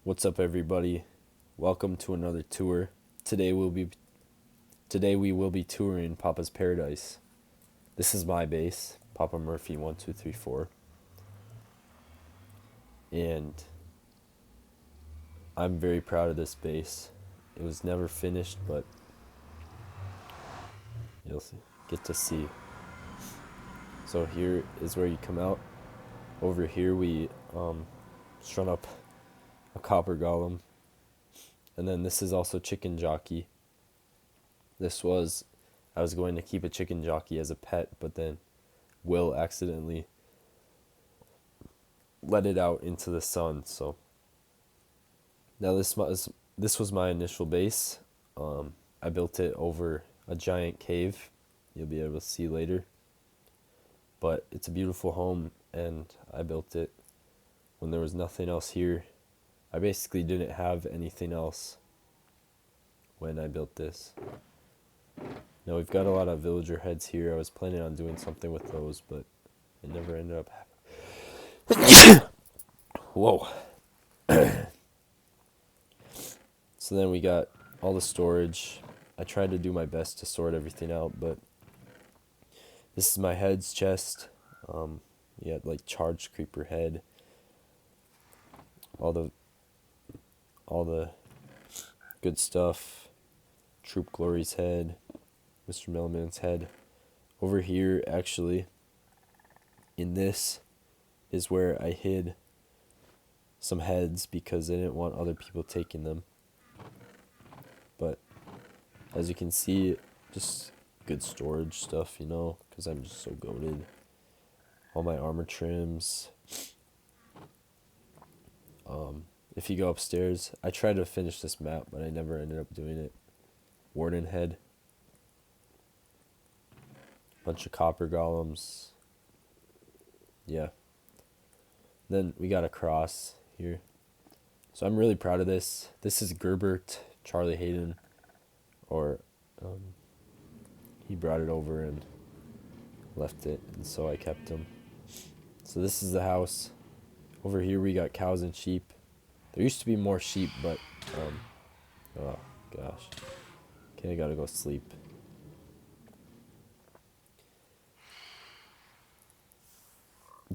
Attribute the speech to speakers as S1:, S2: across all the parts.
S1: What's up, everybody? Welcome to another tour. Today we'll be today we will be touring Papa's Paradise. This is my base, Papa Murphy 1234, and I'm very proud of this base. It was never finished, but you'll get to see. So here is where you come out. Over here we strung up a copper golem, and then this is also chicken jockey. I was going to keep a chicken jockey as a pet, but then Will accidentally let it out into the sun. So now this was my initial base. I built it over a giant cave. You'll be able to see later. But it's a beautiful home, and I built it when there was nothing else here. I basically didn't have anything else when I built this. Now we've got a lot of villager heads here. I was planning on doing something with those, but it never ended up happening. Whoa. So then we got all the storage. I tried to do my best to sort everything out, but this is my head's chest. You had like charged creeper head. All the good stuff. Troop Glory's head. Mr. Milliman's head. Over here, actually, in this is where I hid some heads because I didn't want other people taking them. But as you can see, just good storage stuff, because I'm just so goated. All my armor trims. If you go upstairs, I tried to finish this map, but I never ended up doing it. Warden head. Bunch of copper golems. Yeah. Then we got a cross here. So I'm really proud of this. This is Gerbert Charlie Hayden, or he brought it over and left it, and so I kept him. So this is the house. Over here we got cows and sheep. There used to be more sheep, but oh gosh. Okay, I gotta go sleep.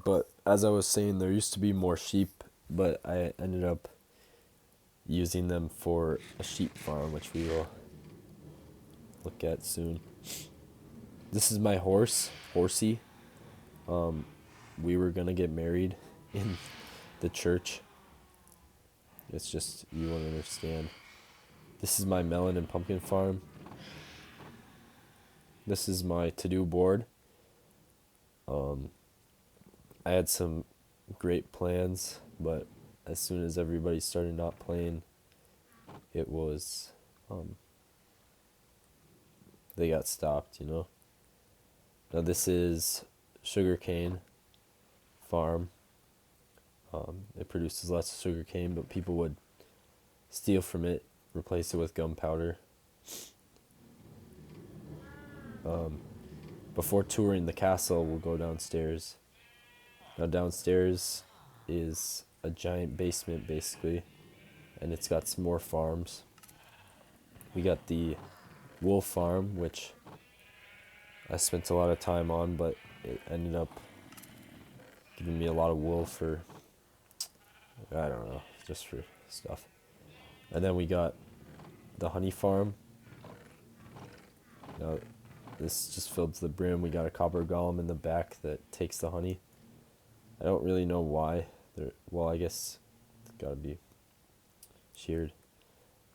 S1: But as I was saying, there used to be more sheep, but I ended up using them for a sheep farm, which we will look at soon. This is my Horsey. We were gonna get married in the church. It's just, you won't understand. This is my melon and pumpkin farm. This is my to-do board. I had some great plans, but as soon as everybody started not playing, it was, they got stopped, Now this is sugarcane farm. It produces lots of sugarcane, but people would steal from it, replace it with gunpowder. Before touring the castle, we'll go downstairs. Now downstairs is a giant basement, basically, and it's got some more farms. We got the wool farm, which I spent a lot of time on, but it ended up giving me a lot of wool for, I don't know, just for stuff. And then we got the honey farm. Now this just filled to the brim. We got a copper golem in the back that takes the honey. I don't really know why. Well, I guess it's gotta be sheared.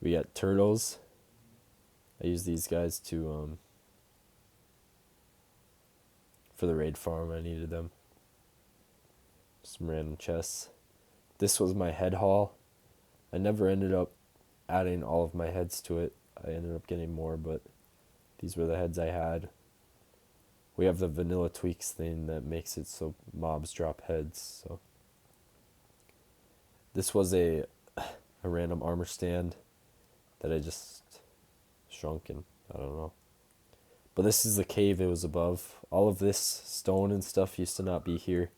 S1: We got turtles. I use these guys to for the raid farm. I needed them. Some random chests. This was my head haul. I never ended up adding all of my heads to it. I ended up getting more, but these were the heads I had. We have the vanilla tweaks thing that makes it so mobs drop heads. So this was a random armor stand that I just shrunk, and I don't know. But this is the cave it was above. All of this stone and stuff used to not be here.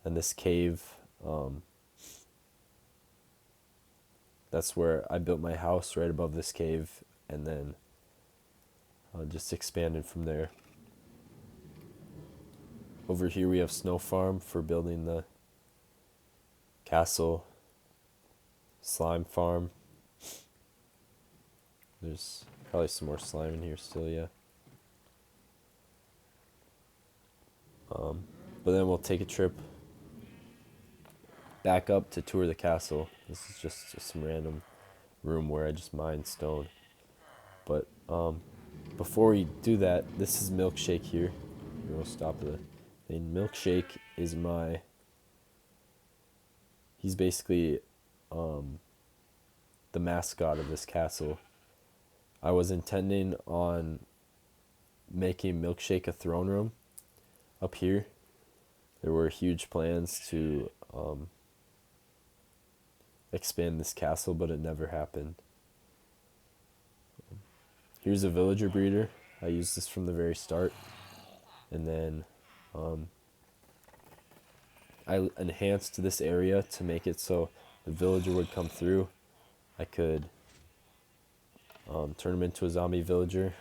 S1: And this cave that's where I built my house, right above this cave, and then just expanded from there. Over here we have Snow Farm for building the castle. Slime Farm. There's probably some more slime in here still, yeah. But then we'll take a trip back up to tour the castle. This is just some random room where I just mined stone. But before we do that, this is Milkshake here. We'll stop the thing. Milkshake is he's basically the mascot of this castle. I was intending on making Milkshake a throne room up here. There were huge plans to expand this castle, but it never happened. Here's a villager breeder. I used this from the very start. And then I enhanced this area to make it so the villager would come through. I could turn him into a zombie villager.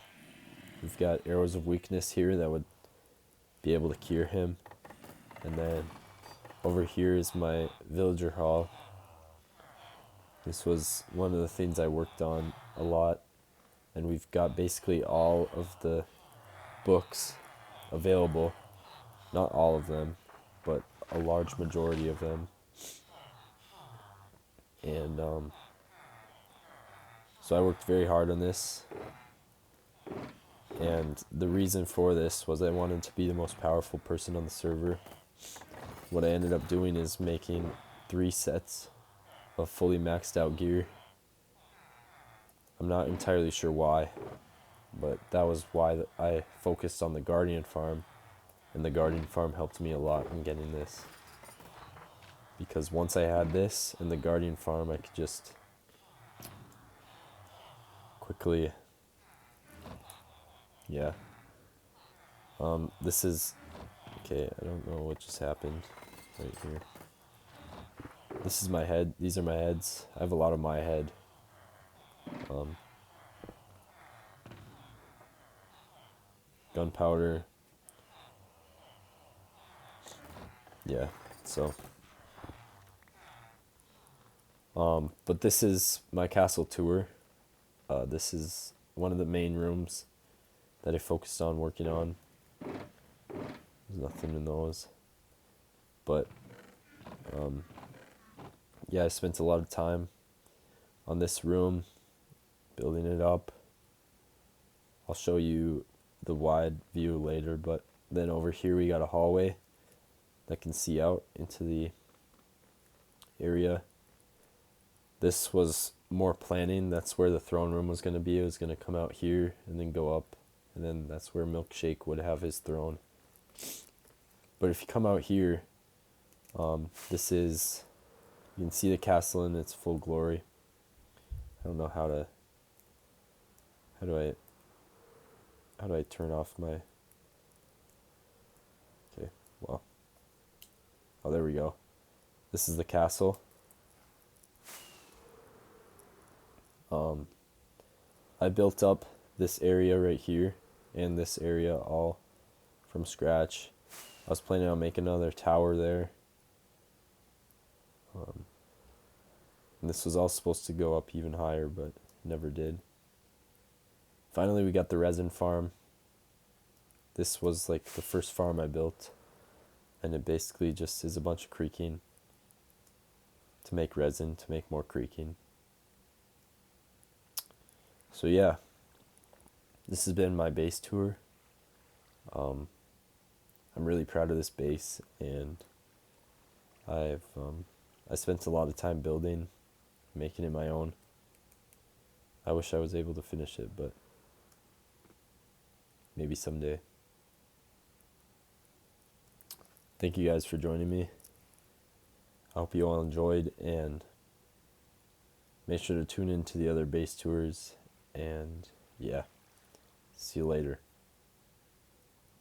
S1: We've got arrows of weakness here that would be able to cure him. And then over here is my villager hall. This was one of the things I worked on a lot. And we've got basically all of the books available. Not all of them, but a large majority of them. And so I worked very hard on this. And the reason for this was I wanted to be the most powerful person on the server. What I ended up doing is making 3 sets of fully maxed out gear. I'm not entirely sure why, but that was why I focused on the Guardian farm, and the Guardian farm helped me a lot in getting this. Because once I had this and the Guardian farm, I could just quickly, yeah. This is, okay, I don't know what just happened right here. This is my head. These are my heads. I have a lot of my head. Gunpowder. Yeah, so. But this is my castle tour. This is one of the main rooms that I focused on working on. There's nothing in those. But, yeah, I spent a lot of time on this room, building it up. I'll show you the wide view later, but then over here we got a hallway that can see out into the area. This was more planning. That's where the throne room was going to be. It was going to come out here and then go up, and then that's where Milkshake would have his throne. But if you come out here, this is, you can see the castle in its full glory. I don't know how do I turn off my, okay, well, oh, there we go. This is the castle. I built up this area right here and this area all from scratch. I was planning on making another tower there. And this was all supposed to go up even higher, but never did. Finally, we got the resin farm. This was like the first farm I built, and it basically just is a bunch of creaking to make resin, to make more creaking. So yeah, this has been my base tour. I'm really proud of this base, and I spent a lot of time building, making it my own. I wish I was able to finish it, but maybe someday. Thank you guys for joining me. I hope you all enjoyed, and make sure to tune in to the other base tours, and yeah, see you later.